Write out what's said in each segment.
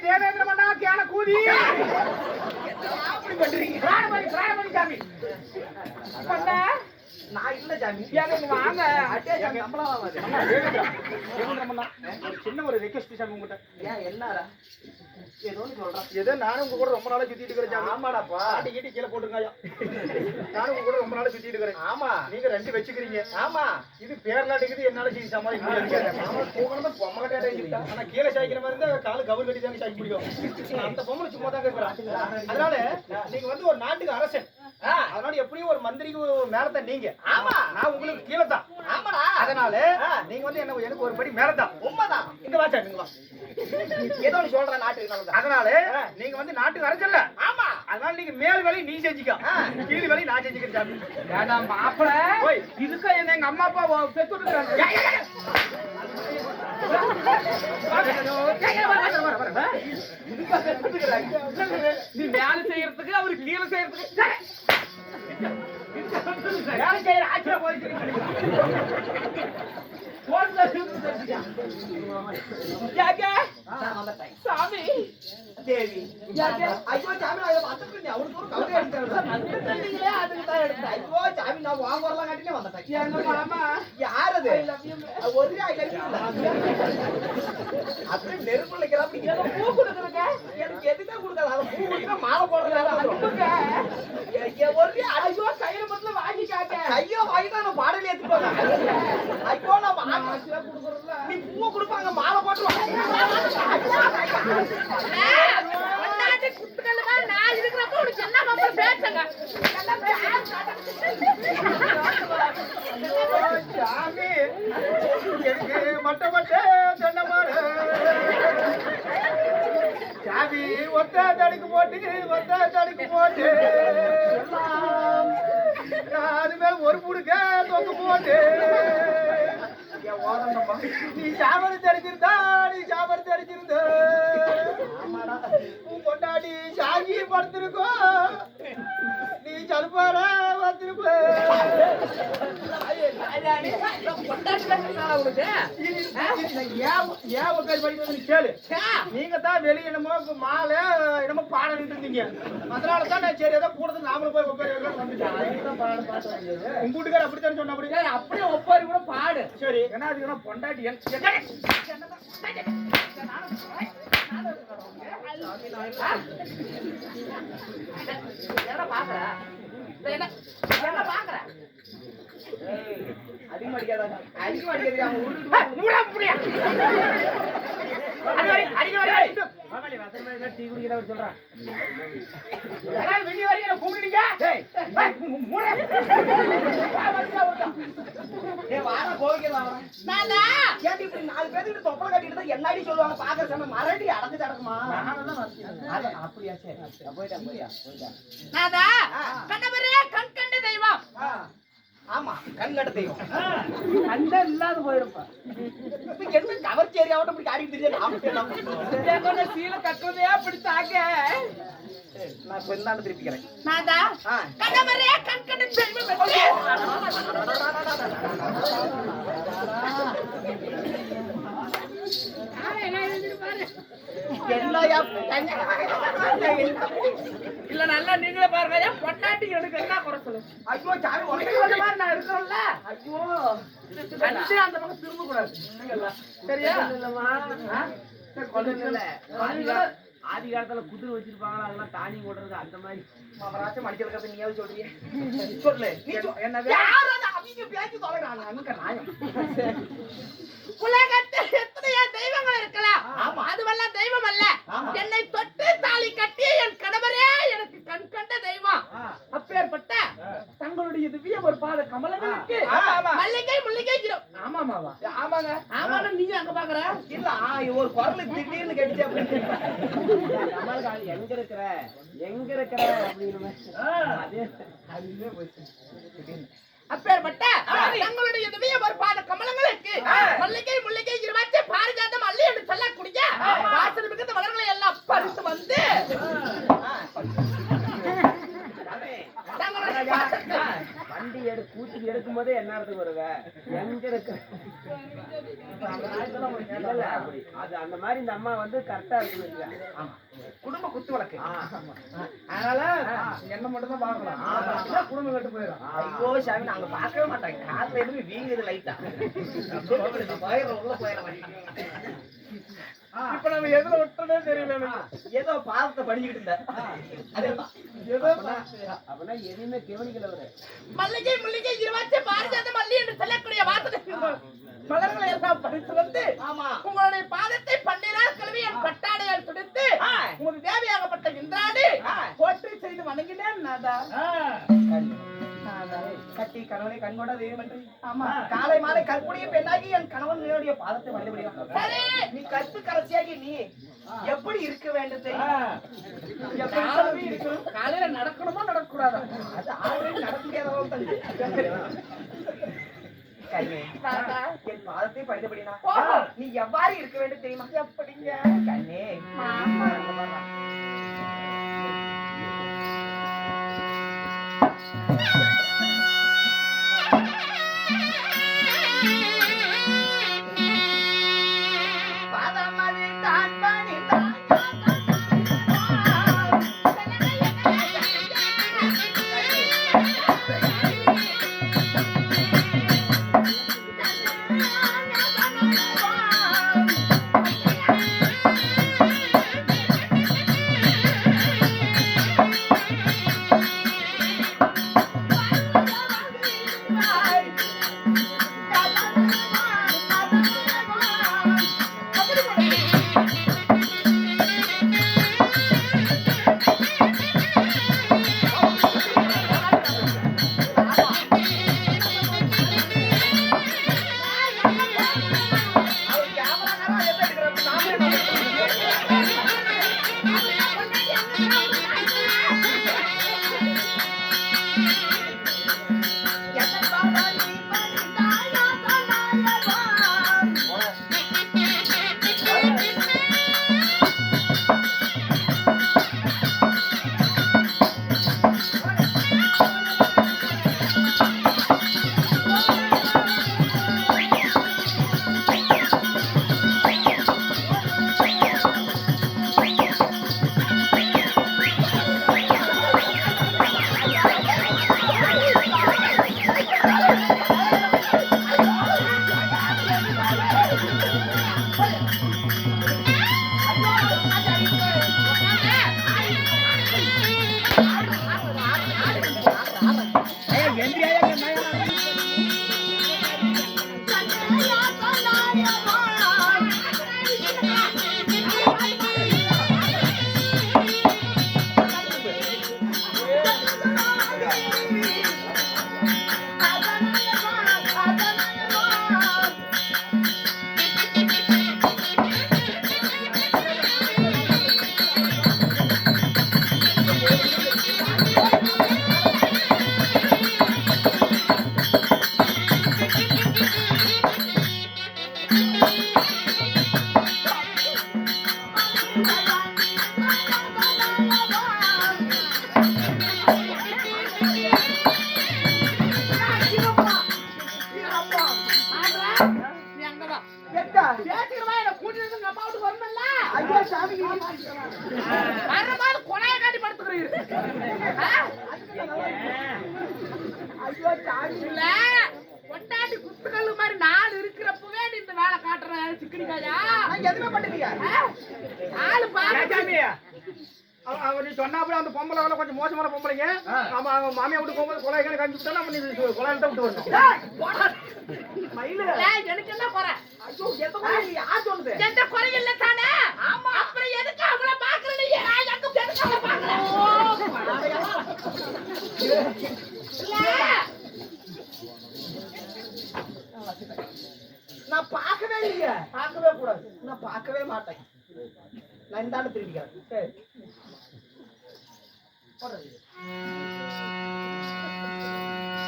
தேவ பூபதி அப்படி பண்றீங்க பிராணபதி சாமி பண்ண நான் இல்ல சாமி ஏங்க வாங்க அட்டே சாமி நம்மளா வாங்க ஒரு சின்ன ஒரு ரிக்வெஸ்ட் சாமி உங்ககிட்ட ஏன் என்னடா ஏதோ சொல்றேன் ஏதோ நானும் உங்க கூட ரொம்ப நாளா சுத்திட்டு இருக்கிறேன் சாமி ஆமாடாப்பா ஆட்டி கீட்டி கீழே போட்டுருங்க நானும் உங்க கூட ரொம்ப நாளா சுத்திட்டு இருக்கிறேன் ஆமா நீங்க ரெண்டு வச்சுக்கிறீங்க ஆமா இது பேர்லாட்டுக்குது என்னால செய்ய சமாளிக்க முடியாது ஆமா தூக்கணும் பொம்மை கட்டாடா ஆனா கீழே சாய்க்கிற மாதிரி இருந்தா காலு கவுர் கட்டி தானே சாய்க்க முடியும் அந்த பொம்மை சும்மா தான் இருக்கிறேன் அதனால நீங்க வந்து ஒரு நாட்டுக்கு அரசன் அதனால எப்படியும் ஒரு மந்திரிக்கு மேலதான் நீங்க ஆமா நான் உங்களுக்கு கீழே தான் ஆமாடா அதனால நீங்க வந்து என்ன எனக்கு ஒரு படி மேலதான் உண்மைதான் இங்க வாச்சா நீங்க வா ஏதோ நீ சொல்ற நாட்டுக்கு நல்லது அதனால நீங்க வந்து நாட்டுக்கு அரசல்ல ஆமா அதனால நீங்க மேல் வேலையை நீ செஞ்சுக்க கீழ் வேலையை நான் செஞ்சுக்கிறேன் சாமி வேண்டாம் மாப்பிள ஓய் இதுக்கு என்ன எங்க அம்மா அப்பா பெத்து விட்டுறாங்க நீ மேல செய்யறதுக்கு அவரு கீழே செய்யறதுக்கு வேலை செய்யற ஆட்சியா போயிட்டு சாமி தேவி ஐயோ சாமி நான் வந்துட்டேன் அவனுக்கு ஒரு கவலை எடுத்தாரு அதுக்கு தான் எடுத்தேன் ஐயோ சாமி நான் வாங்கலாம் காட்டினே வந்துட்டேன் எங்க மாமா யார் அது ஒரு அப்படியே நெருப்பு வைக்கிறா அப்படி பூ கொடுக்குறங்க எனக்கு எதுக்கே கொடுக்காது அதை பூ கொடுத்தா மாலை போடுறதுங்க ஒரு ஐயோ கையில மட்டும் வாங்கிக்காக்க கையோ வாங்கிட்டா நான் பாடல ஏத்துப்பாங்க ஐயோ நான் கொடுக்குறேன்ல நீ பூ கொடுப்பாங்க மாலை போட்டுருவாங்க நான் இருக்கிறப்ப உனக்கு என்ன மாப்பிள பேசுங்க சாமி எனக்கு மட்ட மட்ட தென்னை மரம் சாமி ஒத்த தடுக்கு போட்டு அது மேல ஒரு புடுக்க தொங்க போட்டு நீ சாமரை தெரிஞ்சிருந்தா கொண்டாடி சாகி படுத்திருக்கோ நீ சலுப்பார வந்திருப்ப கேளு நீங்க தான் வெளியே என்னமோ மாலை என்னமோ பாடம் இருந்தீங்க அதனால தான் நான் சரி ஏதோ கூடது நாமளும் போய் உட்கார வந்துட்டேன் உங்க வீட்டுக்கார அப்படித்தான் சொன்ன அப்படியே ஒப்பாரி கூட பாடு சரி ஏன்னா அதுக்கு பொண்டாட்டி என்னடி சொல்லுவாங்க பாக்குற சொன்ன மரடி அடக்கு தடக்குமா அப்படியா சரி போயிட்டா கண் கண்ட தெய்வம் ஆமா கண் கட்ட தெய்வம் கண்ட இல்லாத போயிருப்பா என்ன கவர்ச்சி ஏரியாவோட இப்படி காடிட்டு தெரியாது சீலை கட்டுறதே அப்படி தாக்க நான் பெண்ணாண்டு திருப்பிக்கிறேன் கண் கண்ட தெய்வம் இல்ல நல்லா நீங்களே பாருங்க பொட்டாட்டி எனக்கு என்ன குறை சொல்லு ஐயோ சாமி மாதிரி நான் இருக்கிறோம்ல ஐயோ அந்த பக்கம் திரும்ப கூடாது சரியா ஆதி காலத்துல குதிரை வச்சிருப்பாங்களா அதெல்லாம் தானி ஓடுறது அந்த மாதிரி மகராஜ மடிக்கிறது நீயாவது சொல்றீங்க சொல்லு நீ என்ன அவங்க பேச்சு தொலைறாங்க அங்க நாயம் உலகத்தில் எத்தனையோ தெய்வங்கள் இருக்கலாம் அதுவெல்லாம் தெய்வம் அல்ல என்னை தொட்டு தாலி கட்டி என் கணவரே எனக்கு கண் கண்ட தெய்வம் அப்பேற்பட்ட தங்களுடைய திவ்ய ஒரு பாத கமலங்களுக்கு மல்லிகை முல்லிகை ஆமாமாவா ஆமாங்க ஆமாங்க நீங்க அங்க பாக்குற இல்ல ஒரு குரல் திடீர்னு கேட்டுச்சு அப்படின்னு எங்க இருக்கிற அப்படின்னு அதுவே போயிடுச்சு அப்பேற்பட்ட தங்களுடைய திவ்ய ஒரு பாத கமலங்களுக்கு மல்லிகை முல்லிகை இருவாச்சு பாரிஜாதம் அல்லி என்று சொல்லக்கூடிய வாசனை மிகுந்த மலர்களை எல்லாம் பறித்து வந்து வண்டி கூட்டிட்டு எடுக்கும் போதே என்ன இடத்துக்கு வருவ எங்க இருக்கு அது அந்த மாதிரி இந்த அம்மா வந்து கரெக்டா இருக்குன்னு குடும்ப குத்து வழக்கு அதனால என்ன மட்டும் தான் பாக்கலாம் குடும்பம் கட்டு போயிடும். ஐயோ சாமி நாங்க பார்க்கவே மாட்டாங்க காதுல எதுவும் வீங்குது லைட்டா போயிடுறோம் உள்ள போயிடுறோம். இப்ப நம்ம எதுல விட்டதே தெரியல. ஏதோ பாதத்தை படிச்சுக்கிட்டு இருந்தேன் ஏதோ அப்படின்னா எதுவுமே கவனிக்கல அவரு. மல்லிகை முல்லிகை இருவாச்சி பாரிஜாத மல்லி என்று சொல்லக்கூடிய வார்த்தை மலர்களை எல்லாம் பறித்து வந்து ஆமா உங்களுடைய பாதத்தை பன்னீரால் கழுவி என் பட்டாடையால் துடைத்து உங்களுக்கு தேவையாகப்பட்ட இந்திராடி போற்றி செய்து வணங்கினேன் நாதா. கட்டி கணவனை கண்கொண்ட தெய்வமன்றி. ஆமா காலை மாலை கற்புடைய பெண்ணாகி என் கணவனுடைய பாதத்தை வழிபடுவாங்க. சரி நீ கற்பு கரசியாகி நீ எப்படி இருக்க வேண்டும் காலையில நடக்கணுமா நடக்கூடாதா? அது ஆல்ரெடி நடக்க முடியாதவங்க என் பாதத்தை பழிதபடினா நீ எவ்வாறு இருக்க வேண்டும் தெரியுமா? எப்படிங்க கண்ணே கொண்டாடி குத்துக்கல்லு மாதிரி நாலு இருக்கிறப்பவே நீ இந்த வேலை காட்டுற சிக்கனிக்காயா எதுவுமே பண்ணுவீங்க ஆளு பாரு அவர் சொன்னாப்புல அந்த பொம்பளை கொஞ்சம் மோசமான பொம்பளைங்க ஆமா அவங்க மாமியா விட்டு போகும்போது கொலைகளை காமிச்சு விட்டா நம்ம கொலையில விட்டு வரணும். எனக்கு என்ன குறை? யார் சொல்லுது எந்த குறை இல்ல தானே? ஆமா அப்புறம் எதுக்கு அவங்கள பாக்குறேன் நீ? நான் எதுக்கு அவங்கள பாக்குறேன்? நான் பார்க்கவே இல்லையே. பார்க்கவே கூடாது. நான் பார்க்கவே மாட்டேன். நான் இந்த ஆளு திரும்பிக்கிறேன்.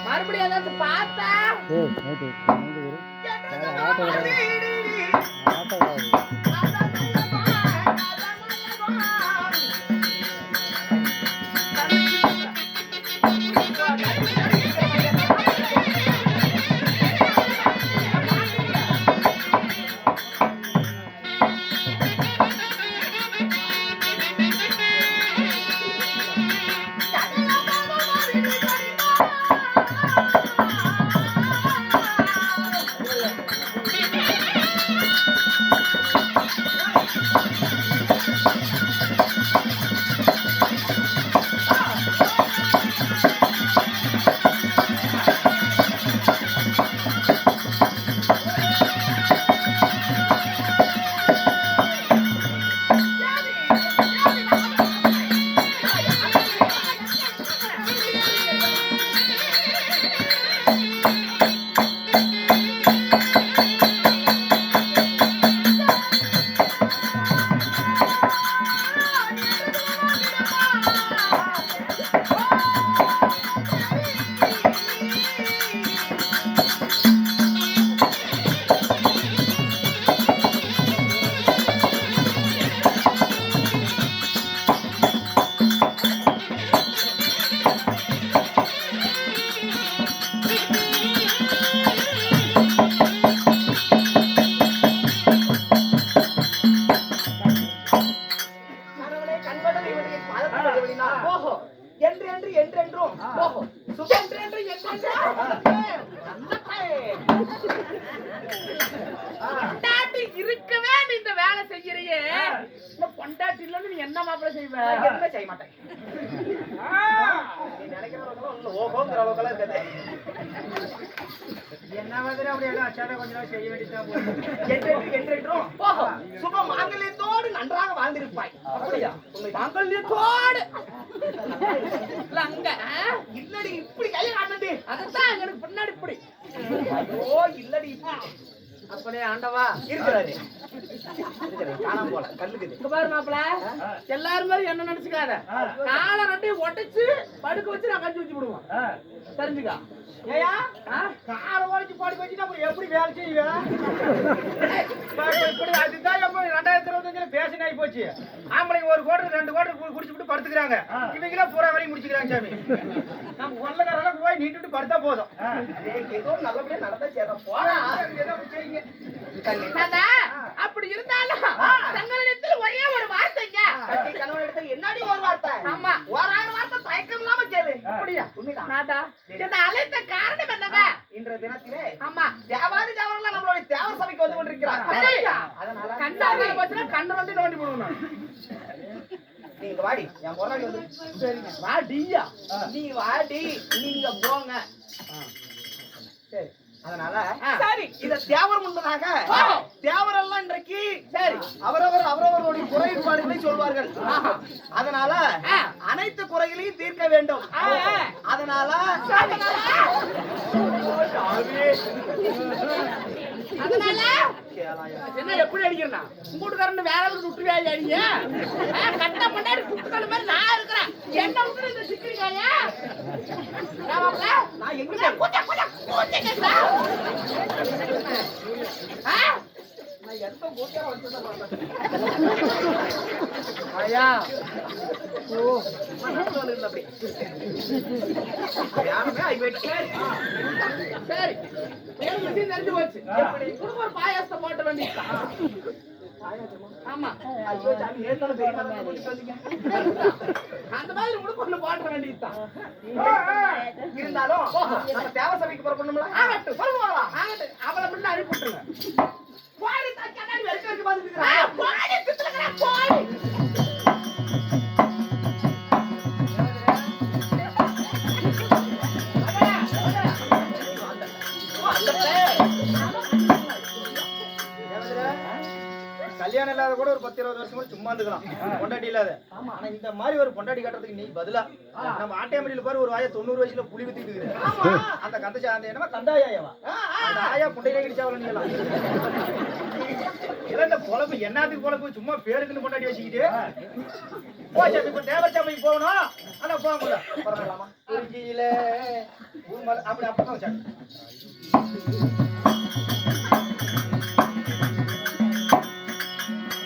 மறுபடியும் ஏதாச்சும் பார்த்தா அப்படின்னா ஓஹோ என்றென்றும் ஓஹோ சுகம் பொண்டாட்டி இருக்கவே நீ இந்த வேலை செய்யறியே பொண்டாட்டி இல்லன்னு நீ என்ன மாப்பிள்ள செய்வ? என்ன செய்ய மாட்டேன். நீ நினைக்கிறவங்க ஓஹோங்கிற அளவுக்கு இருக்காது. என்ன மாதிரி அப்படி எல்லாம் அச்சாட கொஞ்ச நாள் செய்ய வேண்டியதான் என்றென்றும் ஓஹோ சுப மாங்கல்யத்தோடு நன்றாக வாழ்ந்திருப்பாய். அப்படியா? மாங்கல்யத்தோடு அங்க இல்லடி இப்படி கையை காட்டுது. அதான் எனக்கு பின்னாடி இப்படி ஐயோ இல்லடி அப்படியே ஆண்டவா இருக்கிறாரு காணாம போல கல்லுக்குது. இங்க பாரு மாப்பிள எல்லாரும் மாதிரி என்ன நினைச்சுக்காத காலை ரெண்டையும் ஒடைச்சு படுக்க வச்சு நான் கஞ்சி வச்சு விடுவோம் தெரிஞ்சுக்கா. ஏயா காலை உடைச்சு படுக்க வச்சுட்டு அப்புறம் எப்படி வேலை செய்வேன்? இப்படி அதுதான் எப்ப 2025 பேஷன் ஆகி போச்சு. ஆம்பளைங்க ஒரு கோட்டர் 2 கோட்டர் குடிச்சுட்டு படுத்துக்கிறாங்க. இவங்களே பூரா வரையும் முடிச்சுக்கிறாங்க சாமி. நம்ம கொள்ளக்காரெல்லாம் போய் நீட்டுட்டு படுத்தா போதும். ஏதோ நல்லபடியா நடந்தா சேர போறா. அப்படி இருந்தாலும் தங்களிடத்தில் ஒரே ஒரு வார்த்தைங்க கணவன் இடத்துல என்னடி ஒரு வார்த்தை? ஆமா ஒரு வார்த்தை தயக்கம் இல்லாம கேளு. அப்படியா? உண்மைதான். நாதா இந்த அழைத்த காரணம் என்னங்க? இன்றைய தினத்திலே ஆமா தேவாதி தேவரெல்லாம் நம்மளுடைய தேவர் சபைக்கு வந்து கொண்டிருக்கிறார். அதனால கண்ணாடி போச்சுன்னா கண்ணு ரெண்டு நோண்டி போடுவோம். நீங்க வாடி என் பொறாடி வந்து சரிங்க வாடியா நீ வாடி நீங்க போங்க. சரி அதனால சரி இத தேவர் முன்பதாக தேவரெல்லாம் இன்றைக்கு சரி அவரவருடைய குறைபாடுகளை சொல்வார்கள். அதனால அனைத்து குறைகளையும் தீர்க்க வேண்டும். அதனால அதனால என்ன எப்படி அடிக்கிறா கூட்டுக்காரன் வேற விட்டு வேலை அடிங்க கட்ட பண்ணாடி குட்டுக்கார மாதிரி நான் இருக்கிறேன். என்ன விட்டு இந்த சிக்கிறீங்க நான் எங்க ஐயா சரி தெரிஞ்சு போச்சு. ஒரு பாயாசத்தை போட்ட வேண்டியது. ஆமா அந்த மாதிரி உனக்கு ஒண்ணு போட்ட வேண்டியதுதான். இருந்தாலும் நம்ம தேவ சபைக்கு புறப்படணும்ல. ஆகட்டும் ஆகட்டும் அவளை மட்டும் அனுப்பிட்டுருங்க. போடி கண்ணாடி வரைக்கும் வரைக்கும் பாத்துட்டு போடி திட்டுறா போடி கல்யாணம் இல்லாத கூட ஒரு 10-20 வருஷம் கூட சும்மா இருந்துக்கலாம் பொண்டாட்டி இல்லாத. ஆனா இந்த மாதிரி ஒரு பொண்டாட்டி கட்டுறதுக்கு நீ பதிலா நம்ம ஆட்டையமடியில பாரு ஒரு ஆயா 90 வயசுல புளி வித்திட்டு இருக்குது. அந்த கந்தச்சா அந்த என்னமா கந்தாயாவா அந்த ஆயா புண்டையில கிடிச்சாவல நீ எல்லாம் இந்த பொழப்பு என்னத்துக்கு பொழப்பு சும்மா பேருக்குன்னு பொண்டாட்டி வச்சுக்கிட்டு போச்சு. இப்ப தேவச்சாமைக்கு போகணும் ஆனா போக முடியல பரவாயில்லாமா குறிஞ்சியில அப்படி அப்பதான் வச்சாங்க.